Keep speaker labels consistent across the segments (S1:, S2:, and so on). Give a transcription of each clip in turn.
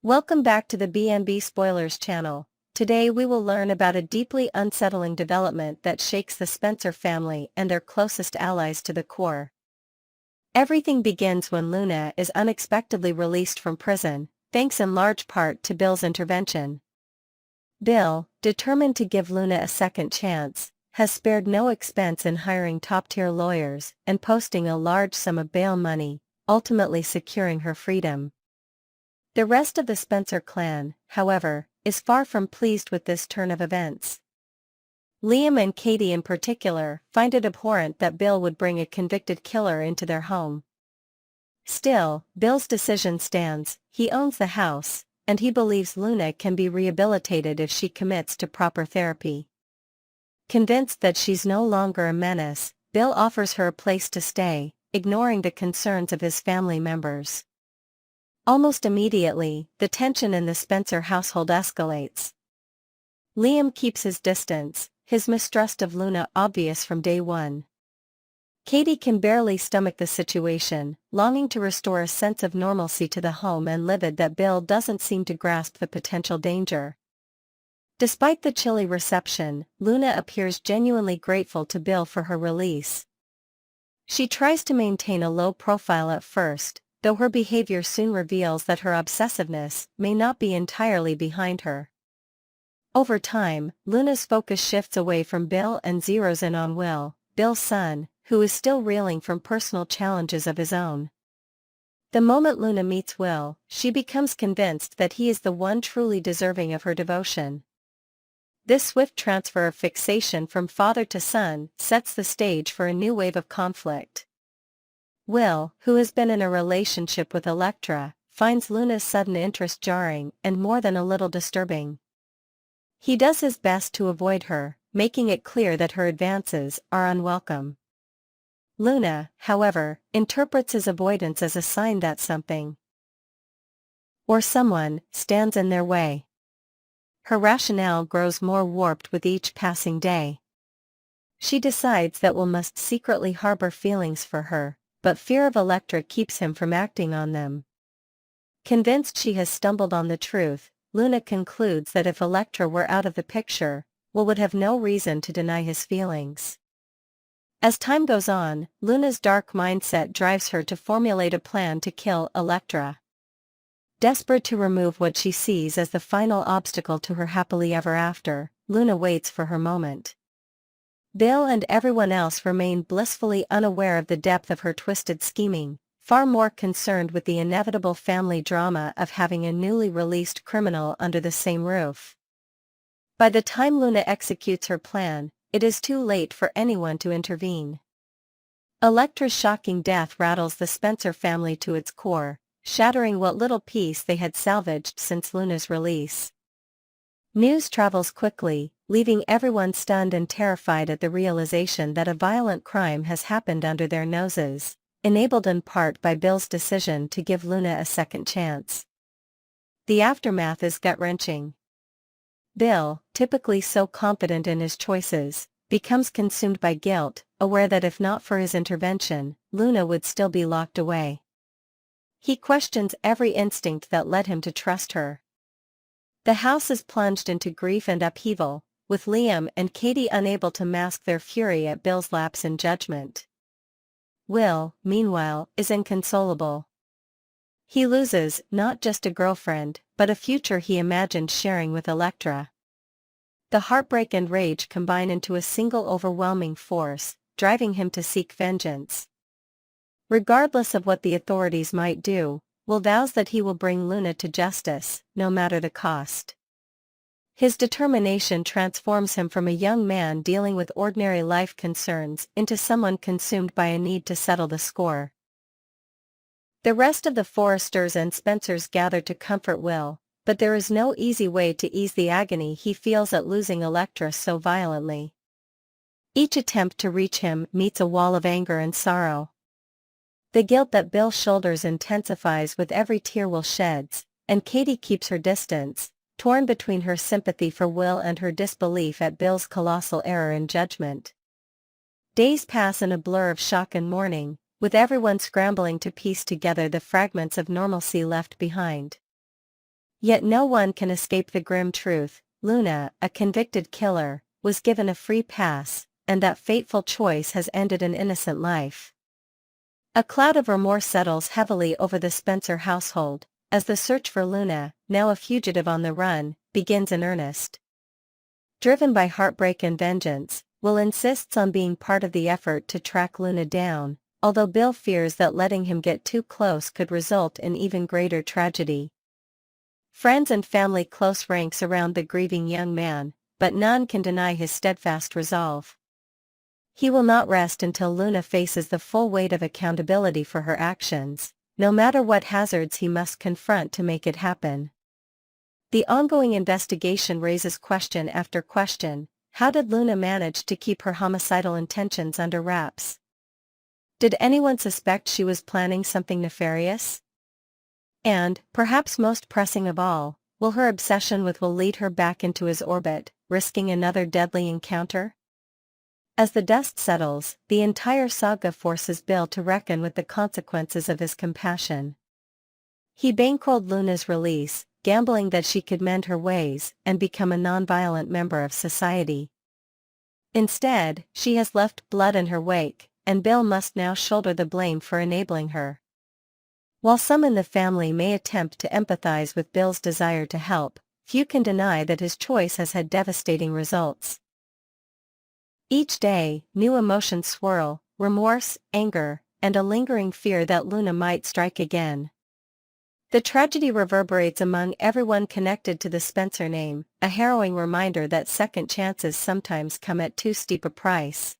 S1: Welcome back to the B&B Spoilers channel. Today we will learn about a deeply unsettling development that shakes the Spencer family and their closest allies to the core. Everything begins when Luna is unexpectedly released from prison, thanks in large part to Bill's intervention. Bill, determined to give Luna a second chance, has spared no expense in hiring top-tier lawyers and posting a large sum of bail money, ultimately securing her freedom. The rest of the Spencer clan, however, is far from pleased with this turn of events. Liam and Katie in particular find it abhorrent that Bill would bring a convicted killer into their home. Still, Bill's decision stands. He owns the house, and he believes Luna can be rehabilitated if she commits to proper therapy. Convinced that she's no longer a menace, Bill offers her a place to stay, ignoring the concerns of his family members. Almost immediately, the tension in the Spencer household escalates. Liam keeps his distance, his mistrust of Luna obvious from day one. Katie can barely stomach the situation, longing to restore a sense of normalcy to the home and livid that Bill doesn't seem to grasp the potential danger. Despite the chilly reception, Luna appears genuinely grateful to Bill for her release. She tries to maintain a low profile at first, though her behavior soon reveals that her obsessiveness may not be entirely behind her. Over time, Luna's focus shifts away from Bill and zeroes in on Will, Bill's son, who is still reeling from personal challenges of his own. The moment Luna meets Will, she becomes convinced that he is the one truly deserving of her devotion. This swift transfer of fixation from father to son sets the stage for a new wave of conflict. Will, who has been in a relationship with Electra, finds Luna's sudden interest jarring and more than a little disturbing. He does his best to avoid her, making it clear that her advances are unwelcome. Luna, however, interprets his avoidance as a sign that something or someone stands in their way. Her rationale grows more warped with each passing day. She decides that Will must secretly harbor feelings for her, but fear of Electra keeps him from acting on them. Convinced she has stumbled on the truth, Luna concludes that if Electra were out of the picture, Will would have no reason to deny his feelings. As time goes on, Luna's dark mindset drives her to formulate a plan to kill Electra. Desperate to remove what she sees as the final obstacle to her happily ever after, Luna waits for her moment. Bill and everyone else remain blissfully unaware of the depth of her twisted scheming, far more concerned with the inevitable family drama of having a newly released criminal under the same roof. By the time Luna executes her plan, it is too late for anyone to intervene. Electra's shocking death rattles the Spencer family to its core, shattering what little peace they had salvaged since Luna's release. News travels quickly, leaving everyone stunned and terrified at the realization that a violent crime has happened under their noses, enabled in part by Bill's decision to give Luna a second chance. The aftermath is gut-wrenching. Bill, typically so confident in his choices, becomes consumed by guilt, aware that if not for his intervention, Luna would still be locked away. He questions every instinct that led him to trust her. The house is plunged into grief and upheaval, with Liam and Katie unable to mask their fury at Bill's lapse in judgment. Will, meanwhile, is inconsolable. He loses not just a girlfriend, but a future he imagined sharing with Electra. The heartbreak and rage combine into a single overwhelming force, driving him to seek vengeance. Regardless of what the authorities might do, Will vows that he will bring Luna to justice, no matter the cost. His determination transforms him from a young man dealing with ordinary life concerns into someone consumed by a need to settle the score. The rest of the Forresters and Spencers gather to comfort Will, but there is no easy way to ease the agony he feels at losing Electra so violently. Each attempt to reach him meets a wall of anger and sorrow. The guilt that Bill shoulders intensifies with every tear Will sheds, and Katie keeps her distance, torn between her sympathy for Will and her disbelief at Bill's colossal error in judgment. Days pass in a blur of shock and mourning, with everyone scrambling to piece together the fragments of normalcy left behind. Yet no one can escape the grim truth: Luna, a convicted killer, was given a free pass, and that fateful choice has ended an innocent life. A cloud of remorse settles heavily over the Spencer household, as the search for Luna, now a fugitive on the run, begins in earnest. Driven by heartbreak and vengeance, Will insists on being part of the effort to track Luna down, although Bill fears that letting him get too close could result in even greater tragedy. Friends and family close ranks around the grieving young man, but none can deny his steadfast resolve. He will not rest until Luna faces the full weight of accountability for her actions, no matter what hazards he must confront to make it happen. The ongoing investigation raises question after question. How did Luna manage to keep her homicidal intentions under wraps? Did anyone suspect she was planning something nefarious? And, perhaps most pressing of all, will her obsession with Will lead her back into his orbit, risking another deadly encounter? As the dust settles, the entire saga forces Bill to reckon with the consequences of his compassion. He bankrolled Luna's release, gambling that she could mend her ways and become a non-violent member of society. Instead, she has left blood in her wake, and Bill must now shoulder the blame for enabling her. While some in the family may attempt to empathize with Bill's desire to help, few can deny that his choice has had devastating results. Each day, new emotions swirl: remorse, anger, and a lingering fear that Luna might strike again. The tragedy reverberates among everyone connected to the Spencer name, a harrowing reminder that second chances sometimes come at too steep a price.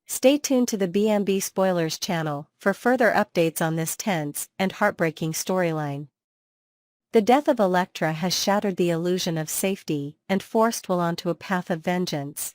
S1: Stay tuned to the BMB Spoilers channel for further updates on this tense and heartbreaking storyline. The death of Electra has shattered the illusion of safety and forced Will onto a path of vengeance.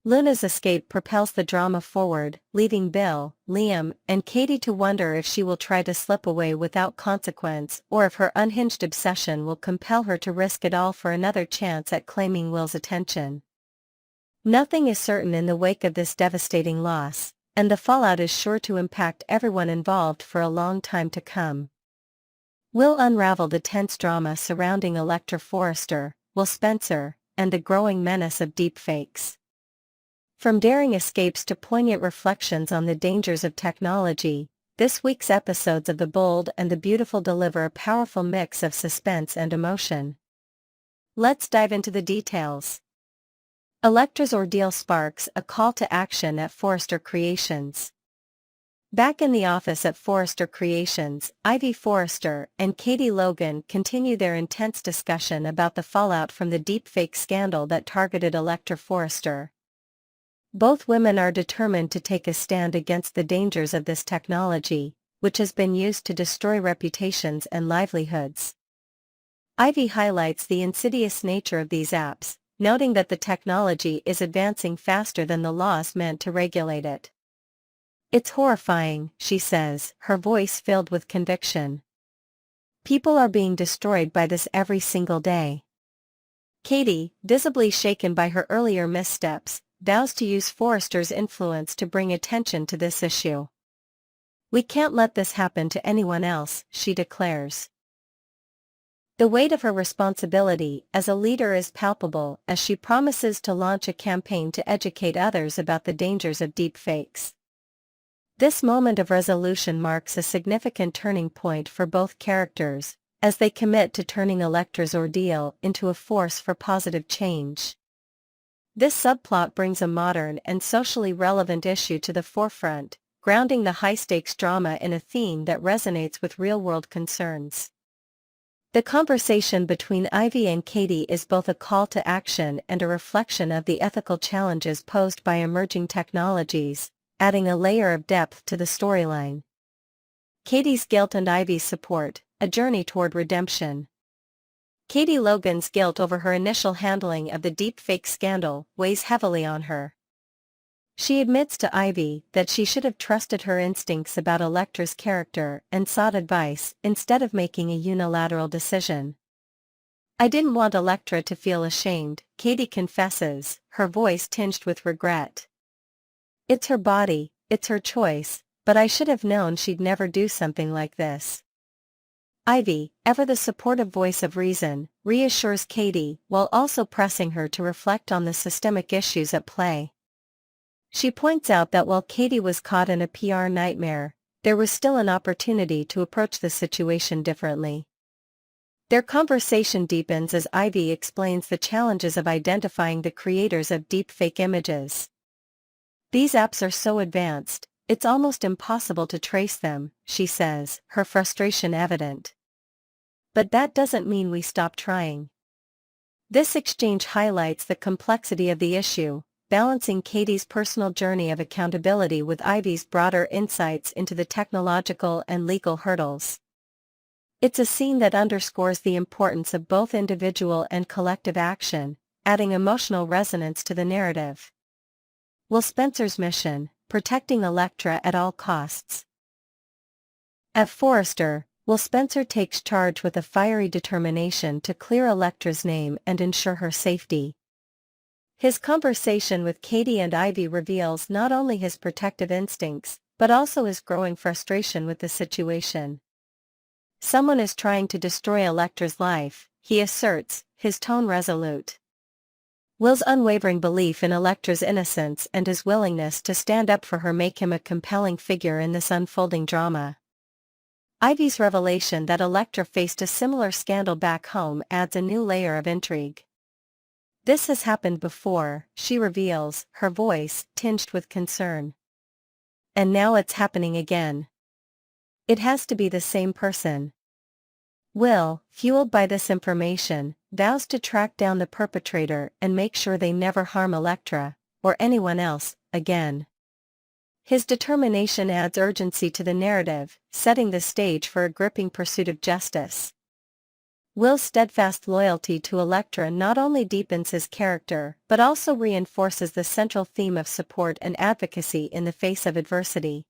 S1: Luna's escape propels the drama forward, leaving Bill, Liam, and Katie to wonder if she will try to slip away without consequence or if her unhinged obsession will compel her to risk it all for another chance at claiming Will's attention. Nothing is certain in the wake of this devastating loss, and the fallout is sure to impact everyone involved for a long time to come. Will unravel the tense drama surrounding Electra Forrester, Will Spencer, and the growing menace of deepfakes. From daring escapes to poignant reflections on the dangers of technology, this week's episodes of The Bold and the Beautiful deliver a powerful mix of suspense and emotion. Let's dive into the details. Electra's ordeal sparks a call to action at Forrester Creations. Back in the office at Forrester Creations, Ivy Forrester and Katie Logan continue their intense discussion about the fallout from the deepfake scandal that targeted Electra Forrester. Both women are determined to take a stand against the dangers of this technology, which has been used to destroy reputations and livelihoods. Ivy highlights the insidious nature of these apps, noting that the technology is advancing faster than the laws meant to regulate it. "It's horrifying," she says, her voice filled with conviction. "People are being destroyed by this every single day." Katie, visibly shaken by her earlier missteps, vows to use Forrester's influence to bring attention to this issue. "We can't let this happen to anyone else," she declares. The weight of her responsibility as a leader is palpable as she promises to launch a campaign to educate others about the dangers of deepfakes. This moment of resolution marks a significant turning point for both characters, as they commit to turning Electra's ordeal into a force for positive change. This subplot brings a modern and socially relevant issue to the forefront, grounding the high-stakes drama in a theme that resonates with real-world concerns. The conversation between Ivy and Katie is both a call to action and a reflection of the ethical challenges posed by emerging technologies, adding a layer of depth to the storyline. Katie's guilt and Ivy's support, a journey toward redemption. Katie Logan's guilt over her initial handling of the deepfake scandal weighs heavily on her. She admits to Ivy that she should have trusted her instincts about Electra's character and sought advice instead of making a unilateral decision. "I didn't want Electra to feel ashamed," Katie confesses, her voice tinged with regret. "It's her body, it's her choice, but I should have known she'd never do something like this." Ivy, ever the supportive voice of reason, reassures Katie while also pressing her to reflect on the systemic issues at play. She points out that while Katie was caught in a PR nightmare, there was still an opportunity to approach the situation differently. Their conversation deepens as Ivy explains the challenges of identifying the creators of deepfake images. These apps are so advanced, it's almost impossible to trace them, she says, her frustration evident. But that doesn't mean we stop trying. This exchange highlights the complexity of the issue, balancing Katie's personal journey of accountability with Ivy's broader insights into the technological and legal hurdles. It's a scene that underscores the importance of both individual and collective action, adding emotional resonance to the narrative. Will Spencer's mission, protecting Electra at all costs. At Forrester, Will Spencer takes charge with a fiery determination to clear Electra's name and ensure her safety. His conversation with Katie and Ivy reveals not only his protective instincts, but also his growing frustration with the situation. Someone is trying to destroy Electra's life, he asserts, his tone resolute. Will's unwavering belief in Electra's innocence and his willingness to stand up for her make him a compelling figure in this unfolding drama. Ivy's revelation that Electra faced a similar scandal back home adds a new layer of intrigue. This has happened before, she reveals, her voice tinged with concern. And now it's happening again. It has to be the same person. Will, fueled by this information, vows to track down the perpetrator and make sure they never harm Electra, or anyone else, again. His determination adds urgency to the narrative, setting the stage for a gripping pursuit of justice. Will's steadfast loyalty to Electra not only deepens his character but also reinforces the central theme of support and advocacy in the face of adversity.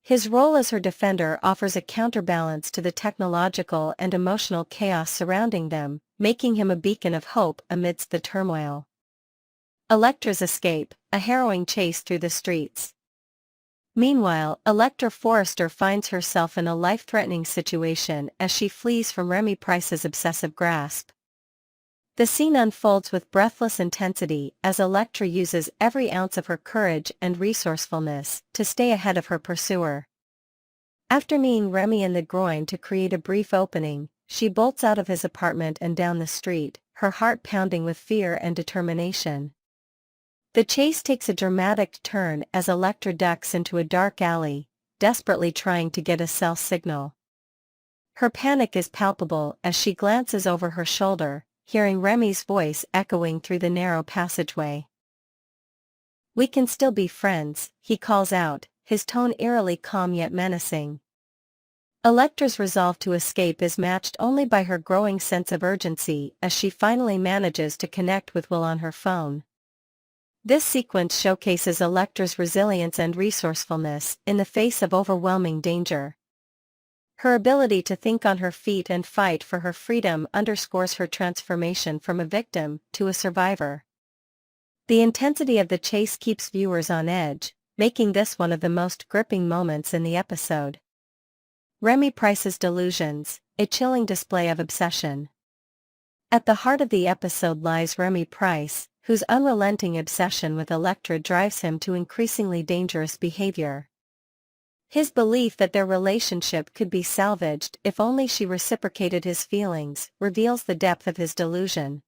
S1: His role as her defender offers a counterbalance to the technological and emotional chaos surrounding them, making him a beacon of hope amidst the turmoil. Electra's escape, a harrowing chase through the streets. Meanwhile, Electra Forrester finds herself in a life-threatening situation as she flees from Remy Price's obsessive grasp. The scene unfolds with breathless intensity as Electra uses every ounce of her courage and resourcefulness to stay ahead of her pursuer. After kneeing Remy in the groin to create a brief opening, she bolts out of his apartment and down the street, her heart pounding with fear and determination. The chase takes a dramatic turn as Electra ducks into a dark alley, desperately trying to get a cell signal. Her panic is palpable as she glances over her shoulder, hearing Remy's voice echoing through the narrow passageway. "We can still be friends," he calls out, his tone eerily calm yet menacing. Electra's resolve to escape is matched only by her growing sense of urgency as she finally manages to connect with Will on her phone. This sequence showcases Electra's resilience and resourcefulness in the face of overwhelming danger. Her ability to think on her feet and fight for her freedom underscores her transformation from a victim to a survivor. The intensity of the chase keeps viewers on edge, making this one of the most gripping moments in the episode. Remy Price's delusions, a chilling display of obsession. At the heart of the episode lies Remy Price, whose unrelenting obsession with Electra drives him to increasingly dangerous behavior. His belief that their relationship could be salvaged if only she reciprocated his feelings reveals the depth of his delusion.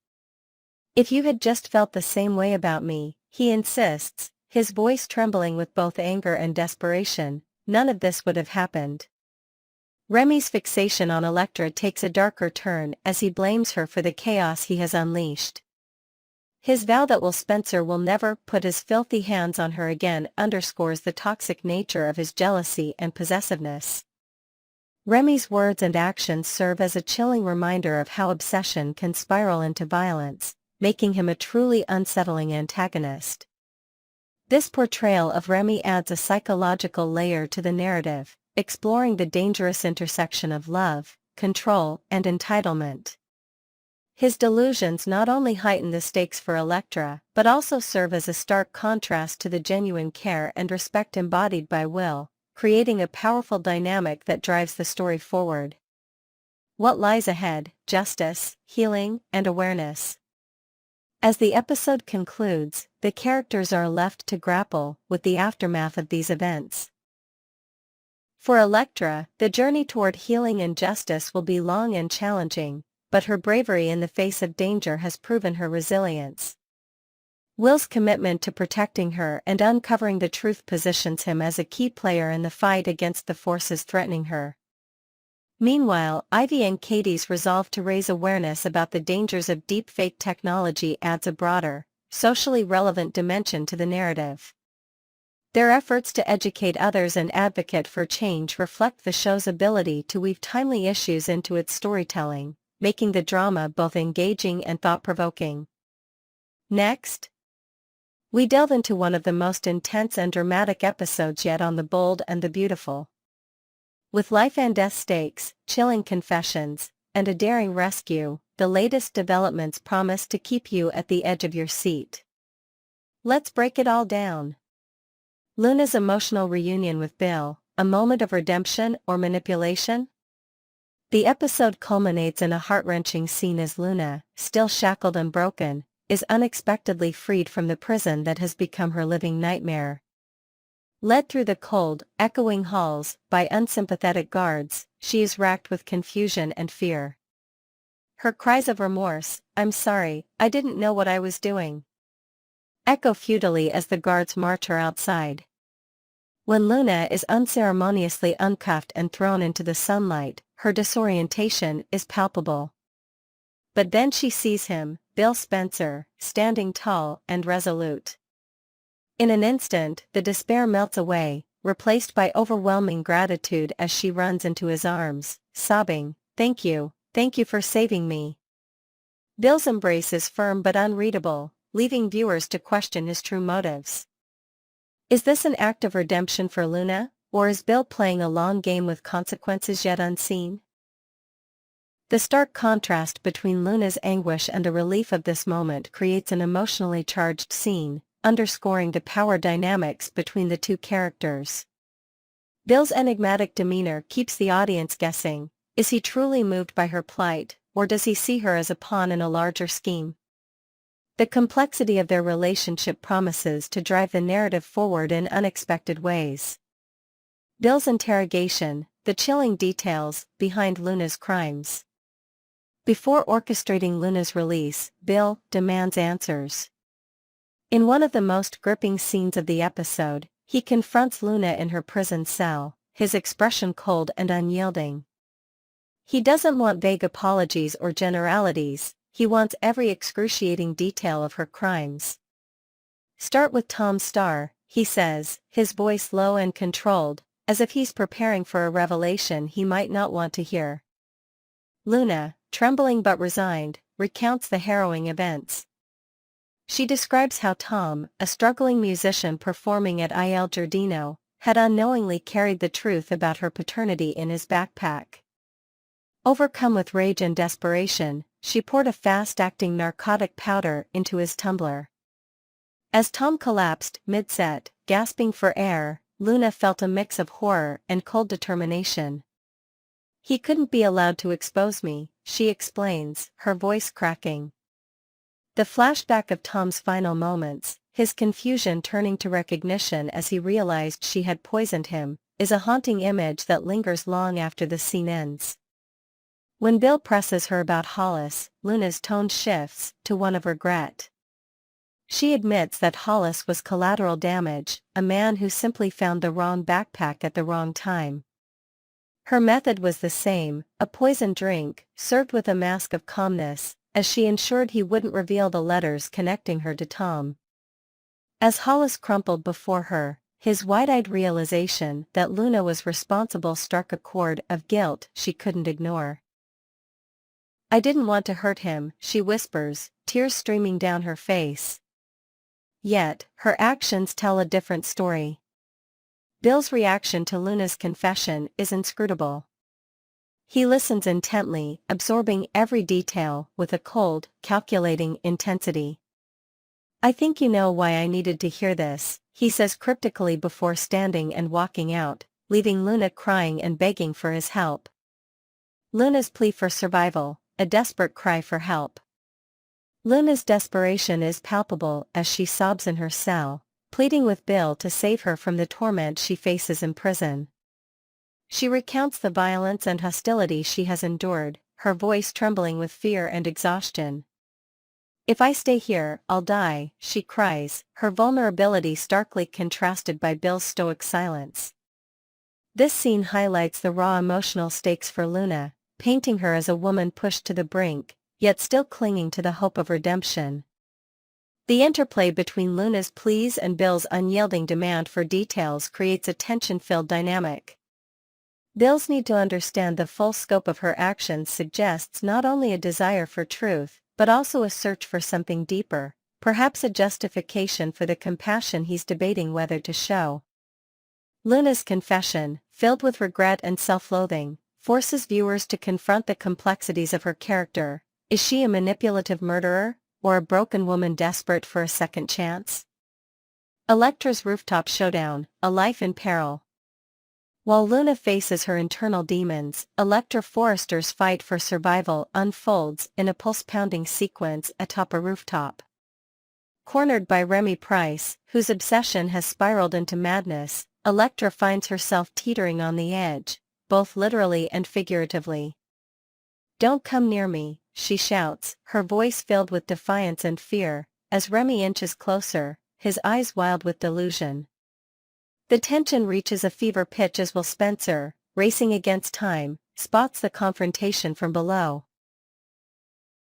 S1: "If you had just felt the same way about me," he insists, his voice trembling with both anger and desperation, "none of this would have happened." Remy's fixation on Electra takes a darker turn as he blames her for the chaos he has unleashed. His vow that Will Spencer will never put his filthy hands on her again underscores the toxic nature of his jealousy and possessiveness. Remy's words and actions serve as a chilling reminder of how obsession can spiral into violence, making him a truly unsettling antagonist. This portrayal of Remy adds a psychological layer to the narrative, exploring the dangerous intersection of love, control, and entitlement. His delusions not only heighten the stakes for Electra but also serve as a stark contrast to the genuine care and respect embodied by Will, creating a powerful dynamic that drives the story forward. What lies ahead: justice, healing, and awareness. As the episode concludes, the characters are left to grapple with the aftermath of these events. For Electra, the journey toward healing and justice will be long and challenging, but her bravery in the face of danger has proven her resilience. Will's commitment to protecting her and uncovering the truth positions him as a key player in the fight against the forces threatening her. Meanwhile, Ivy and Katie's resolve to raise awareness about the dangers of deepfake technology adds a broader, socially relevant dimension to the narrative. Their efforts to educate others and advocate for change reflect the show's ability to weave timely issues into its storytelling, making the drama both engaging and thought-provoking. Next, we delve into one of the most intense and dramatic episodes yet on The Bold and the Beautiful. With life and death stakes, chilling confessions, and a daring rescue, the latest developments promise to keep you at the edge of your seat. Let's break it all down. Luna's emotional reunion with Bill, a moment of redemption or manipulation? The episode culminates in a heart-wrenching scene as Luna, still shackled and broken, is unexpectedly freed from the prison that has become her living nightmare. Led through the cold, echoing halls by unsympathetic guards, she is racked with confusion and fear. Her cries of remorse, "I'm sorry, I didn't know what I was doing," echo futilely as the guards march her outside. When Luna is unceremoniously uncuffed and thrown into the sunlight, her disorientation is palpable. But then she sees him, Bill Spencer, standing tall and resolute. In an instant, the despair melts away, replaced by overwhelming gratitude as she runs into his arms, sobbing, thank you for saving me." Bill's embrace is firm but unreadable, leaving viewers to question his true motives. Is this an act of redemption for Luna, or is Bill playing a long game with consequences yet unseen? The stark contrast between Luna's anguish and the relief of this moment creates an emotionally charged scene, underscoring the power dynamics between the two characters. Bill's enigmatic demeanor keeps the audience guessing. Is he truly moved by her plight, or does he see her as a pawn in a larger scheme? The complexity of their relationship promises to drive the narrative forward in unexpected ways. Bill's interrogation, the chilling details behind Luna's crimes. Before orchestrating Luna's release, Bill demands answers. In one of the most gripping scenes of the episode, he confronts Luna in her prison cell, his expression cold and unyielding. He doesn't want vague apologies or generalities, he wants every excruciating detail of her crimes. "Start with Tom Starr," he says, his voice low and controlled, as if he's preparing for a revelation he might not want to hear. Luna, trembling but resigned, recounts the harrowing events. She describes how Tom, a struggling musician performing at Il Giardino, had unknowingly carried the truth about her paternity in his backpack. Overcome with rage and desperation, she poured a fast-acting narcotic powder into his tumbler. As Tom collapsed mid-set, gasping for air, Luna felt a mix of horror and cold determination. "He couldn't be allowed to expose me," she explains, her voice cracking. The flashback of Tom's final moments, his confusion turning to recognition as he realized she had poisoned him, is a haunting image that lingers long after the scene ends. When Bill presses her about Hollis, Luna's tone shifts to one of regret. She admits that Hollis was collateral damage, a man who simply found the wrong backpack at the wrong time. Her method was the same, a poisoned drink, served with a mask of calmness, as she ensured he wouldn't reveal the letters connecting her to Tom. As Hollis crumpled before her, his wide-eyed realization that Luna was responsible struck a chord of guilt she couldn't ignore. "I didn't want to hurt him," she whispers, tears streaming down her face. Yet, her actions tell a different story. Bill's reaction to Luna's confession is inscrutable. He listens intently, absorbing every detail with a cold, calculating intensity. "I think you know why I needed to hear this," he says cryptically before standing and walking out, leaving Luna crying and begging for his help. Luna's plea for survival, a desperate cry for help. Luna's desperation is palpable as she sobs in her cell, pleading with Bill to save her from the torment she faces in prison. She recounts the violence and hostility she has endured, her voice trembling with fear and exhaustion. "If I stay here, I'll die," she cries, her vulnerability starkly contrasted by Bill's stoic silence. This scene highlights the raw emotional stakes for Luna, painting her as a woman pushed to the brink, yet still clinging to the hope of redemption. The interplay between Luna's pleas and Bill's unyielding demand for details creates a tension-filled dynamic. Bill's need to understand the full scope of her actions suggests not only a desire for truth, but also a search for something deeper, perhaps a justification for the compassion he's debating whether to show. Luna's confession, filled with regret and self-loathing, forces viewers to confront the complexities of her character. Is she a manipulative murderer, or a broken woman desperate for a second chance? Electra's Rooftop showdown, a life in peril. While Luna faces her internal demons, Electra Forrester's fight for survival unfolds in a pulse-pounding sequence atop a rooftop. Cornered by Remy Price, whose obsession has spiraled into madness, Electra finds herself teetering on the edge, both literally and figuratively. "Don't come near me," she shouts, her voice filled with defiance and fear, as Remy inches closer, his eyes wild with delusion. The tension reaches a fever pitch as Will Spencer, racing against time, spots the confrontation from below.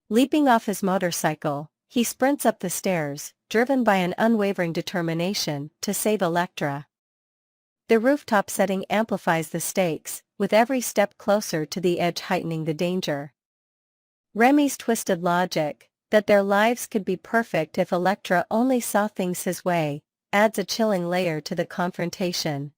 S1: Leaping off his motorcycle, he sprints up the stairs, driven by an unwavering determination to save Electra. The rooftop setting amplifies the stakes, with every step closer to the edge heightening the danger. Remy's twisted logic, that their lives could be perfect if Electra only saw things his way, adds a chilling layer to the confrontation.